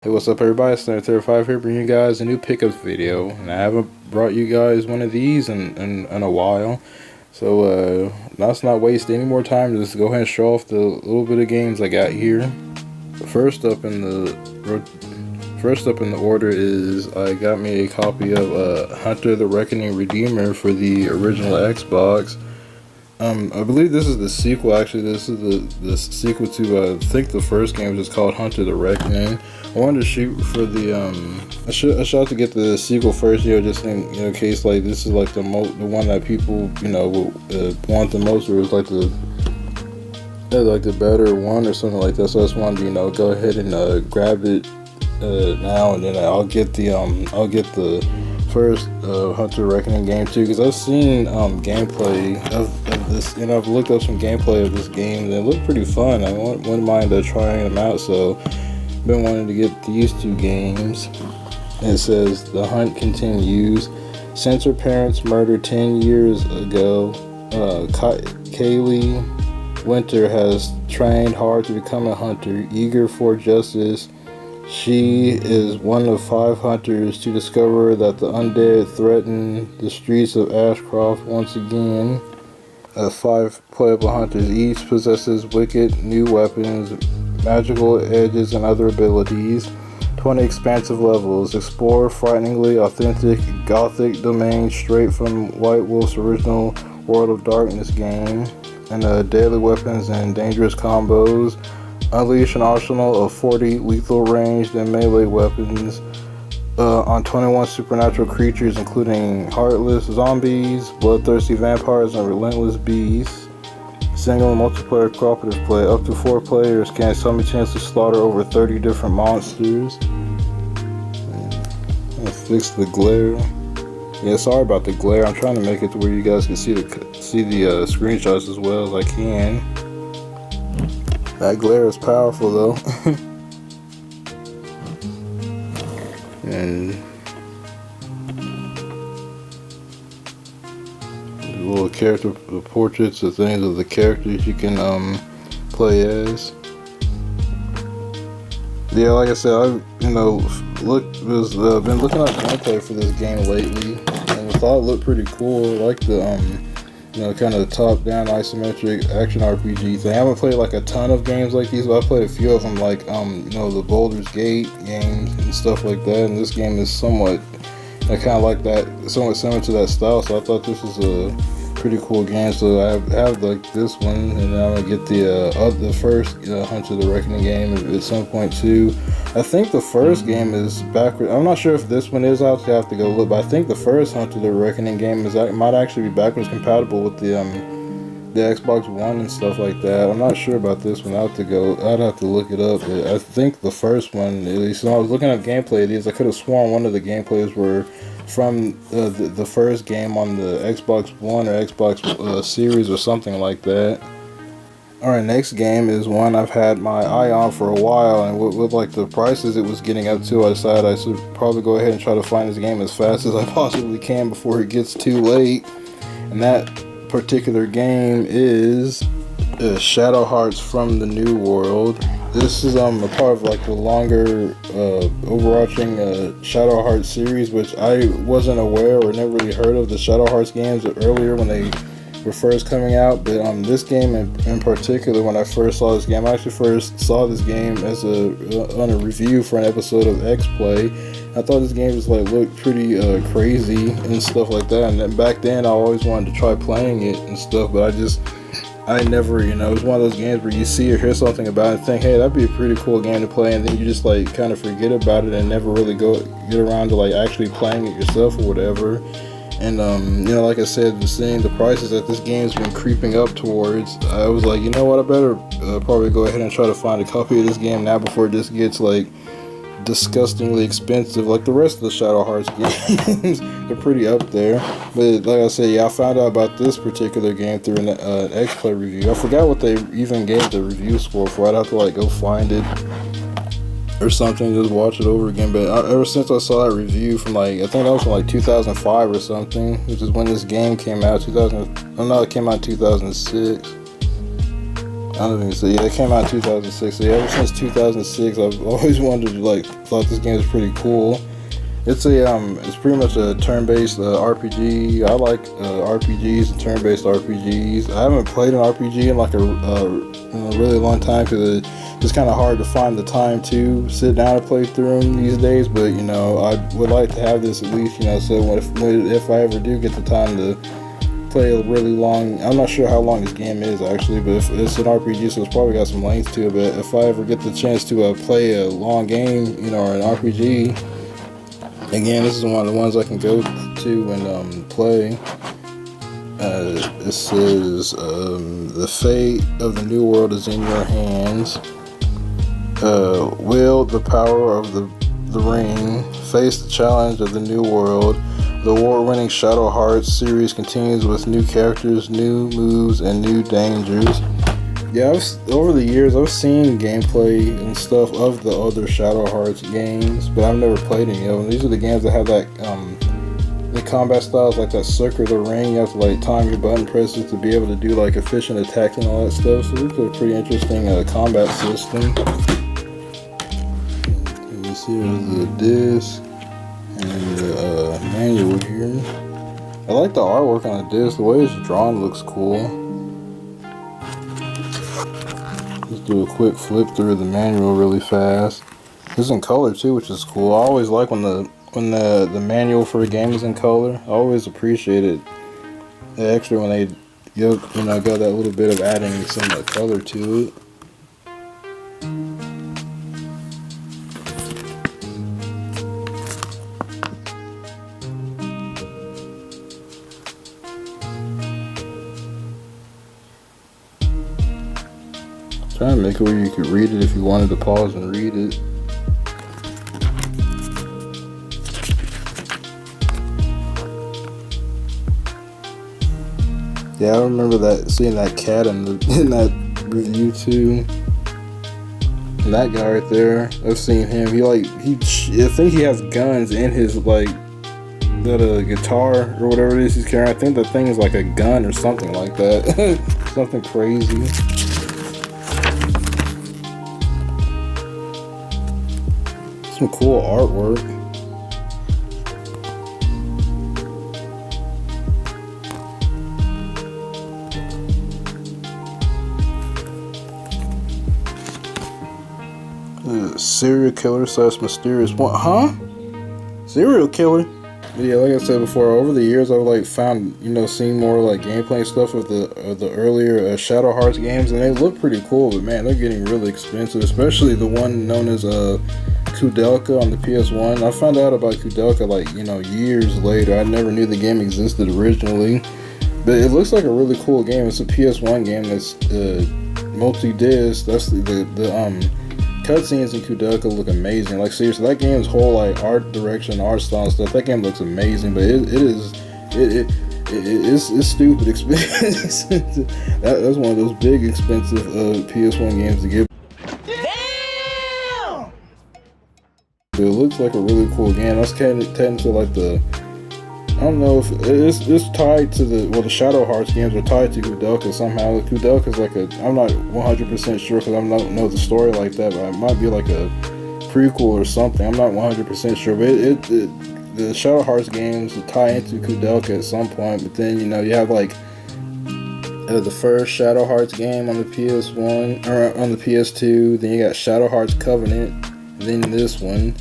Hey, what's up everybody, it's Snare35 here bringing you guys a new pickups video, and I haven't brought you guys one of these in a while, so let's not waste any more time. Just go ahead and show off the little bit of games I got here. First up in the order is I got me a copy of Hunter the Reckoning Redeemer for the original Xbox. I believe this is the sequel. Actually, this is the sequel to I think the first game was just called Hunter the Reckoning. I wanted to shoot for the I shot to get the sequel first, just in case like this is like the one that people want the most, or it was like the better one or something like that. So I just wanted to go ahead and grab it now, and then I'll get the first Hunter Reckoning game too, because I've seen gameplay of this, I've looked up some gameplay of this game and it looked pretty fun. I wouldn't mind trying them out, so been wanting to get these two games. And it says the hunt continues. Since her parents murdered 10 years ago, Kaylee Winter has trained hard to become a hunter, eager for justice. She is one of 5 hunters to discover that the undead threaten the streets of Ashcroft once again. 5 playable hunters each possesses wicked new weapons, magical edges, and other abilities. 20 expansive levels. Explore frighteningly authentic gothic domains straight from White Wolf's original World of Darkness game. And daily weapons and dangerous combos. Unleash an arsenal of 40 lethal ranged and melee weapons on 21 supernatural creatures, including heartless zombies, bloodthirsty vampires, and relentless beasts. Single and multiplayer cooperative play. Up to 4 players can simultaneously slaughter over 30 different monsters. I'll fix the glare. Yeah, sorry about the glare. I'm trying to make it to where you guys can see the screenshots as well as I can. That glare is powerful though. And little character portraits of things of the characters you can play as. Yeah, like I said, I've been looking at gameplay for this game lately, and I thought it looked pretty cool. I like the kind of top-down isometric action RPG thing. I haven't played like a ton of games like these, but I played a few of them, like the Baldur's Gate games and stuff like that. And this game is somewhat kind of like that, somewhat similar to that style. So I thought this was a pretty cool game. So I have like this one, and I'm gonna get the first Hunter the Reckoning game at some point too. I think the first game is backward. I'm not sure if this one is. I'll have to go look, but I think the first Hunter the Reckoning game might actually be backwards compatible with the Xbox One and stuff like that. I'm not sure about this one. I'd have to look it up. But I think the first one, at least when I was looking at gameplay of these, I could have sworn one of the gameplays were from the first game on the Xbox One or Xbox Series or something like that. Alright, next game is one I've had my eye on for a while, and with like the prices it was getting up to, I decided I should probably go ahead and try to find this game as fast as I possibly can before it gets too late. And that particular game is Shadow Hearts from the New World. This is a part of like the longer overarching Shadow Hearts series, which I wasn't aware or never really heard of the Shadow Hearts games earlier when they were first coming out. But this game in particular, when I first saw this game, I actually first saw this game as on a review for an episode of X Play. I thought this game was looked pretty crazy and stuff like that, and then back then I always wanted to try playing it and stuff, but I never, it was one of those games where you see or hear something about it and think, hey, that'd be a pretty cool game to play, and then you just kind of forget about it and never really get around to actually playing it yourself or whatever. And like I said, seeing the prices that this game's been creeping up towards, I was like, you know what, I better probably go ahead and try to find a copy of this game now before it just gets disgustingly expensive like the rest of the Shadow Hearts games. They're pretty up there. But like I said, I found out about this particular game through an X-Play review. I forgot what they even gave the review score for. I'd have to go find it or something, just watch it over again. But ever since I saw that review from I think that was from 2005 or something, which is when this game came out. It came out in 2006. don't even see. Yeah, it came out in 2006. So yeah, ever since 2006, I've always wanted to thought this game was pretty cool. It's it's pretty much a turn-based RPG. I like RPGs and turn-based RPGs. I haven't played an RPG in like in a really long time because it's kind of hard to find the time to sit down and play through them these days. But you know, I would like to have this at least, you know, so if I ever do get the time to play a really long, I'm not sure how long this game is actually, but if it's an RPG, so it's probably got some length to it. But if I ever get the chance to play a long game, you know, or an RPG, again, this is one of the ones I can go to and play. It says the fate of the new world is in your hands. Wield the power of the ring. Face the challenge of the new world. The award-winning Shadow Hearts series continues with new characters, new moves, and new dangers. Yeah, over the years, I've seen gameplay and stuff of the other Shadow Hearts games, but I've never played any of them. These are the games that have that, the combat styles like that circular ring. You have to like time your button presses to be able to do like efficient attacks and all that stuff. So this is a pretty interesting combat system. You see there's the disc and the manual here. I like the artwork on the disc. The way it's drawn looks cool. Let's do a quick flip through the manual really fast. It's in color too, which is cool. I always like when the manual for a game is in color. I always appreciate it extra when they go that little bit of adding some color to it. Trying to make it where you could read it if you wanted to pause and read it. Yeah, I remember seeing that cat in that review too. And that guy right there, I've seen him. I think he has guns in his that guitar or whatever it is he's carrying. I think the thing is like a gun or something like that. Something crazy. Some cool artwork. Serial killer / mysterious one, huh? Serial killer? Yeah, like I said before, over the years I've found, seen more gameplay stuff of the earlier Shadow Hearts games, and they look pretty cool. But man, they're getting really expensive, especially the one known as Kudelka on the PS1. I found out about Kudelka years later. I never knew the game existed originally, but it looks like a really cool game. It's a PS1 game that's multi-disc. That's the cutscenes in Kudelka look amazing. Like seriously, that game's whole art direction, art style and stuff. That game looks amazing, but it's stupid expensive. That's one of those big expensive PS1 games to get. Damn! It looks like a really cool game. That's technically I don't know if it's tied to the Shadow Hearts games are tied to Kudelka somehow. Kudelka's I'm not 100% sure because I don't know the story like that, but it might be like a prequel or something. I'm not 100% sure, but the Shadow Hearts games tie into Kudelka at some point. But then you have the first Shadow Hearts game on the PS1 or on the PS2. Then you got Shadow Hearts Covenant, and then this one,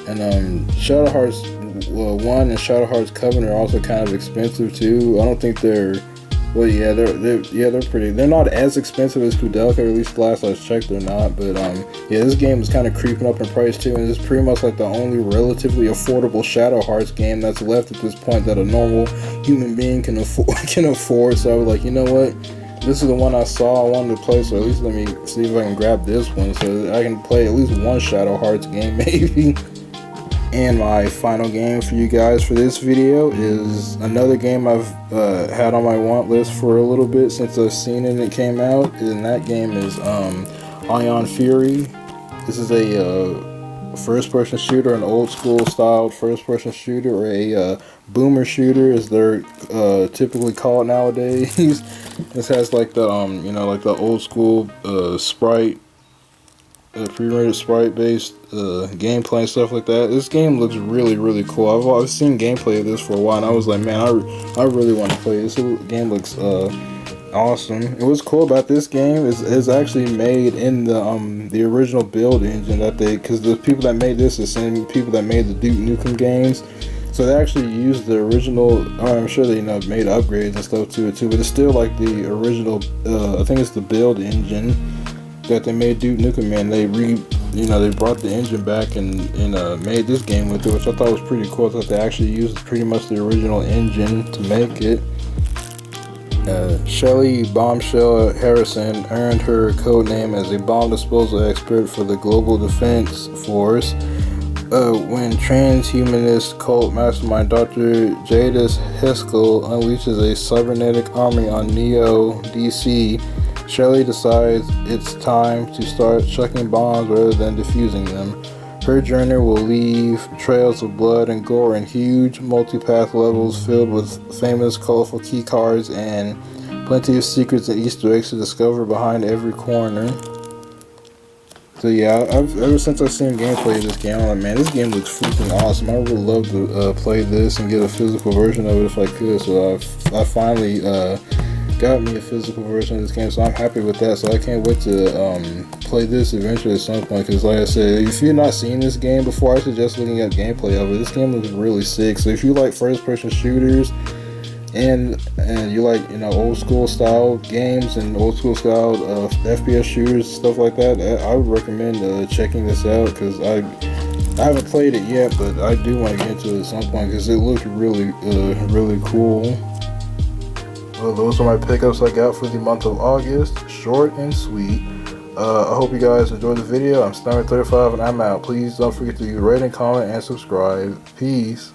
and Shadow Hearts 1 and Shadow Hearts Covenant are also kind of expensive too. I don't think they're they're not as expensive as Kudelka, or at least last I checked they're not. But this game is kind of creeping up in price too, and it's pretty much the only relatively affordable Shadow Hearts game that's left at this point that a normal human being can afford. So I was like, you know what, this is the one I saw I wanted to play, so at least let me see if I can grab this one so that I can play at least one Shadow Hearts game maybe. And my final game for you guys for this video is another game I've had on my want list for a little bit since I've seen it and it came out. And that game is Ion Fury. This is a first-person shooter, an old-school styled first-person shooter, or a boomer shooter, as they're typically called nowadays. This has like the like the old-school sprite, pre-rendered sprite-based gameplay and stuff like that. This game looks really, really cool. I've seen gameplay of this for a while, and I was like, man, I really want to play this. This game looks awesome. And what's cool about this game is actually made in the original build engine that because the people that made this are the same people that made the Duke Nukem games. So they actually used the original. I'm sure they made upgrades and stuff to it too, but it's still like the original. I think it's the build engine that they made Duke Nukem in. They they brought the engine back and made this game with it, which I thought was pretty cool. I thought they actually used pretty much the original engine to make it. Shelly Bombshell Harrison earned her codename as a bomb disposal expert for the Global Defense Force when transhumanist cult mastermind Dr. Jadis Heskell unleashes a cybernetic army on Neo DC. Shelly decides it's time to start chucking bombs rather than defusing them. Her journey will leave trails of blood and gore and huge multipath levels filled with famous colorful key cards and plenty of secrets and Easter eggs to discover behind every corner. So yeah, ever since I've seen gameplay of this game, I'm like, man, this game looks freaking awesome. I would love to play this and get a physical version of it if I could. So I finally got me a physical version of this game, so I'm happy with that. So I can't wait to play this eventually at some point, because like I said, if you're not seeing this game before, I suggest looking at gameplay of it. This game looks really sick. So if you like first person shooters and you like old school style games and old school style FPS shooters, stuff like that, I would recommend checking this out, because I haven't played it yet, but I do want to get into it at some point because it looks really really cool. Well, those are my pickups I got for the month of August. Short and sweet. I hope you guys enjoyed the video. I'm Stomach35 and I'm out. Please don't forget to rate and comment and subscribe. Peace.